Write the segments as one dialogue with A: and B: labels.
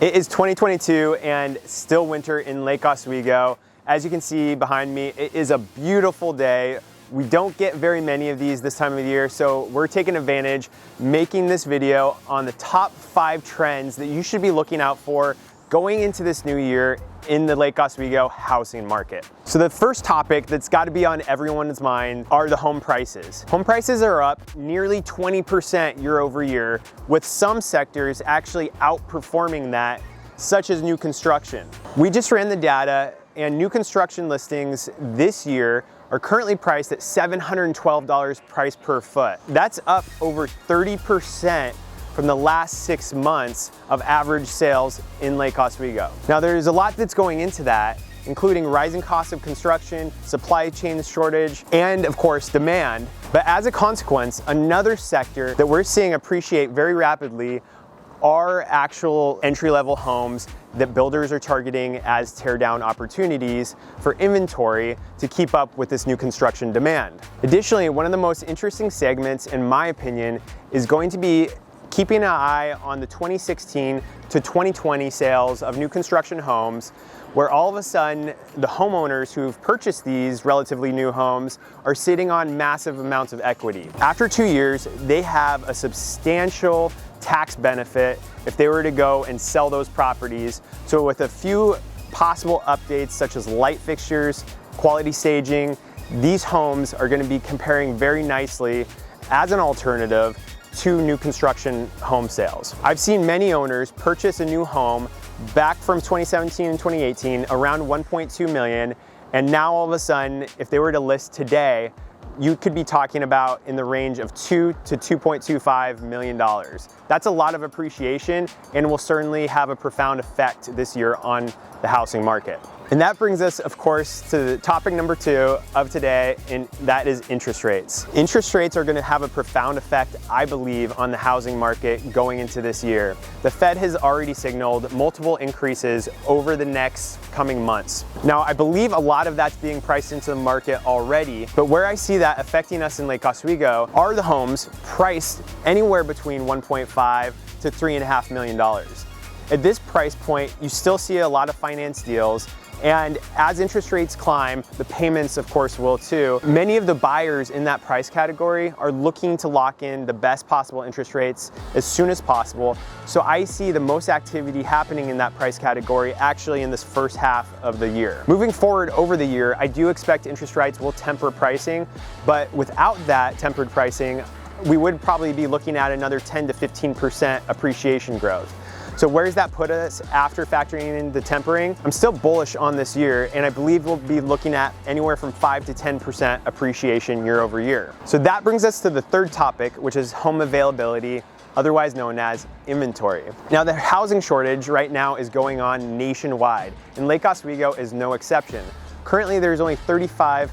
A: It is 2022 and still winter in Lake Oswego. As you can see behind me, it is a beautiful day. We don't get very many of these this time of year, so we're taking advantage, making this video on the top 5 trends that you should be looking out for going into this new year in the Lake Oswego housing market. So the first topic that's got to be on everyone's mind are the home prices. Home prices are up nearly 20% year over year, with some sectors actually outperforming that, such as new construction. We just ran the data, and new construction listings this year are currently priced at $712 price per foot. That's up over 30% from the last 6 months of average sales in Lake Oswego. Now there's a lot that's going into that, including rising costs of construction, supply chain shortage, and of course demand. But as a consequence, another sector that we're seeing appreciate very rapidly are actual entry-level homes that builders are targeting as tear-down opportunities for inventory to keep up with this new construction demand. Additionally, one of the most interesting segments, in my opinion, is going to be keeping an eye on the 2016 to 2020 sales of new construction homes, where all of a sudden the homeowners who've purchased these relatively new homes are sitting on massive amounts of equity. After 2 years, they have a substantial tax benefit if they were to go and sell those properties. So with a few possible updates such as light fixtures, quality staging, these homes are going to be comparing very nicely as an alternative to new construction home sales. I've seen many owners purchase a new home back from 2017 and 2018 around 1.2 million, and now all of a sudden, if they were to list today, you could be talking about in the range of $2 to $2.25 million. That's a lot of appreciation and will certainly have a profound effect this year on the housing market. And that brings us, of course, to the topic number 2 of today, and that is interest rates. Interest rates are going to have a profound effect, I believe, on the housing market going into this year. The Fed has already signaled multiple increases over the next coming months. Now, I believe a lot of that's being priced into the market already, but where I see that affecting us in Lake Oswego are the homes priced anywhere between $1.5 to $3.5 million. At this price point, you still see a lot of finance deals. And as interest rates climb, the payments of course will too. Many of the buyers in that price category are looking to lock in the best possible interest rates as soon as possible. So I see the most activity happening in that price category actually in this first half of the year. Moving forward over the year, I do expect interest rates will temper pricing, but without that tempered pricing, we would probably be looking at another 10 to 15% appreciation growth. So where does that put us after factoring in the tempering? I'm still bullish on this year, and I believe we'll be looking at anywhere from 5 to 10% appreciation year over year. So that brings us to the third topic, which is home availability, otherwise known as inventory. Now, the housing shortage right now is going on nationwide, and Lake Oswego is no exception. Currently, there's only 35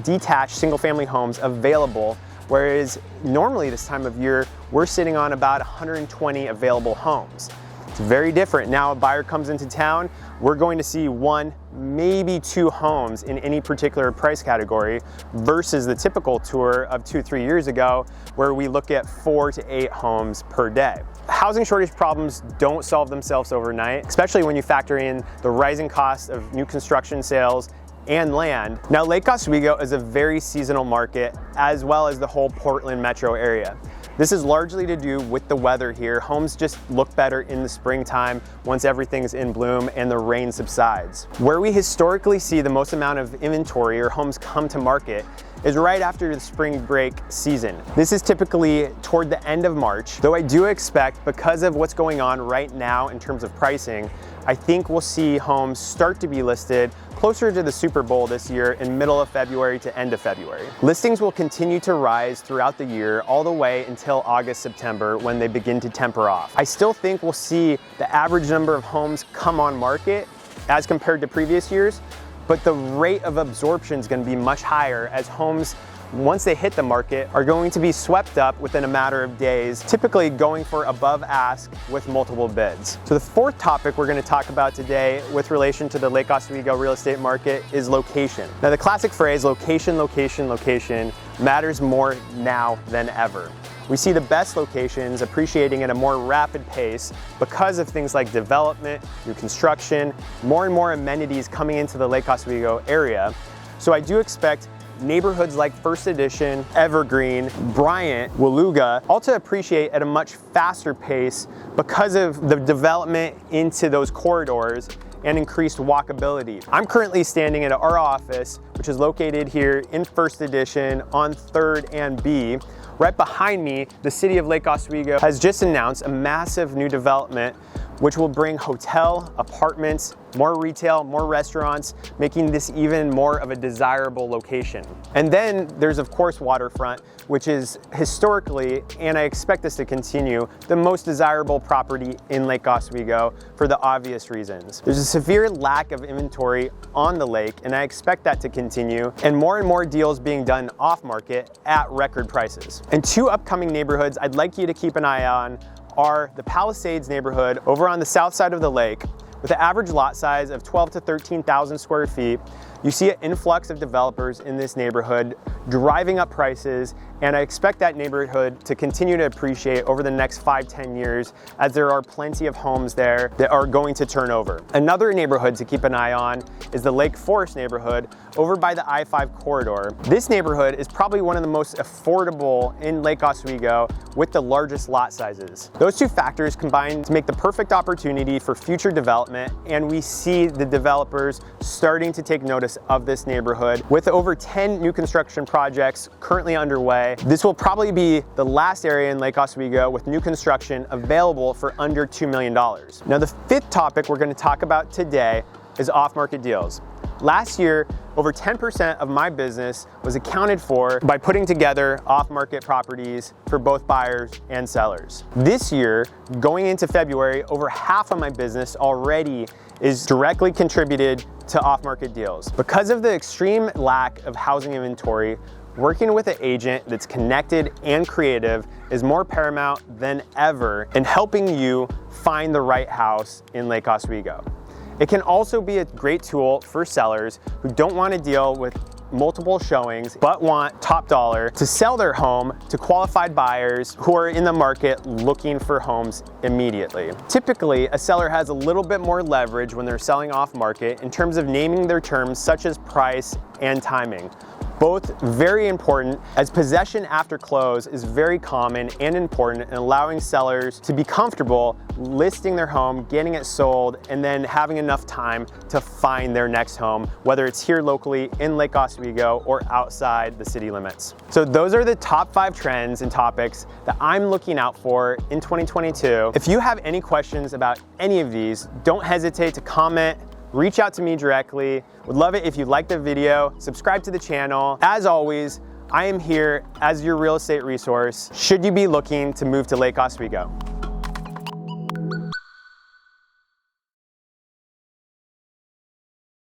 A: detached single-family homes available, whereas normally this time of year, we're sitting on about 120 available homes. It's very different. Now a buyer comes into town, we're going to see 1, maybe 2 homes in any particular price category versus the typical tour of 2-3 years ago where we look at 4 to 8 homes per day. Housing shortage problems don't solve themselves overnight, especially when you factor in the rising cost of new construction sales and land. Now Lake Oswego is a very seasonal market, as well as the whole Portland metro area. This is largely to do with the weather here. Homes just look better in the springtime once everything's in bloom and the rain subsides. Where we historically see the most amount of inventory or homes come to market is right after the spring break season. This is typically toward the end of March, though I do expect, because of what's going on right now in terms of pricing, I think we'll see homes start to be listed closer to the Super Bowl this year in middle of February to end of February. Listings will continue to rise throughout the year all the way until August, September, when they begin to temper off. I still think we'll see the average number of homes come on market as compared to previous years, but the rate of absorption is going to be much higher, as homes, once they hit the market, are going to be swept up within a matter of days, typically going for above ask with multiple bids. So the fourth topic we're going to talk about today with relation to the Lake Oswego real estate market is location. Now the classic phrase, location, location, location, matters more now than ever. we see the best locations appreciating at a more rapid pace because of things like development, new construction, more and more amenities coming into the Lake Oswego area. So I do expect neighborhoods like First Edition, Evergreen, Bryant, Waluga, all to appreciate at a much faster pace because of the development into those corridors and increased walkability. I'm currently standing at our office, which is located here in First Edition on 3rd and B. Right behind me, the city of Lake Oswego has just announced a massive new development which will bring hotel, apartments, more retail, more restaurants, making this even more of a desirable location. And then there's of course waterfront, which is historically, and I expect this to continue, the most desirable property in Lake Oswego for the obvious reasons. There's a severe lack of inventory on the lake, and I expect that to continue, and more deals being done off market at record prices. And two upcoming neighborhoods I'd like you to keep an eye on are the Palisades neighborhood over on the south side of the lake. With an average lot size of 12 to 13,000 square feet, you see an influx of developers in this neighborhood driving up prices, and I expect that neighborhood to continue to appreciate over the next 5-10 years as there are plenty of homes there that are going to turn over. Another neighborhood to keep an eye on is the Lake Forest neighborhood over by the I-5 corridor. This neighborhood is probably one of the most affordable in Lake Oswego with the largest lot sizes. Those two factors combine to make the perfect opportunity for future development, and we see the developers starting to take notice of this neighborhood. With over 10 new construction projects currently underway, this will probably be the last area in Lake Oswego with new construction available for under $2 million. Now, the fifth topic we're going to talk about today is off-market deals. Last year, over 10% of my business was accounted for by putting together off-market properties for both buyers and sellers. This year, going into February, over half of my business already is directly contributed to off-market deals. Because of the extreme lack of housing inventory, working with an agent that's connected and creative is more paramount than ever in helping you find the right house in Lake Oswego. It can also be a great tool for sellers who don't want to deal with multiple showings but want top dollar to sell their home to qualified buyers who are in the market looking for homes immediately. Typically, a seller has a little bit more leverage when they're selling off market in terms of naming their terms such as price and timing. Both very important, as possession after close is very common and important in allowing sellers to be comfortable listing their home, getting it sold, and then having enough time to find their next home, whether it's here locally in Lake Oswego or outside the city limits. So those are the top 5 trends and topics that I'm looking out for in 2022. If you have any questions about any of these, don't hesitate to comment. Reach out to me directly. Would love it if you liked the video, subscribe to the channel. As always, I am here as your real estate resource should you be looking to move to Lake Oswego.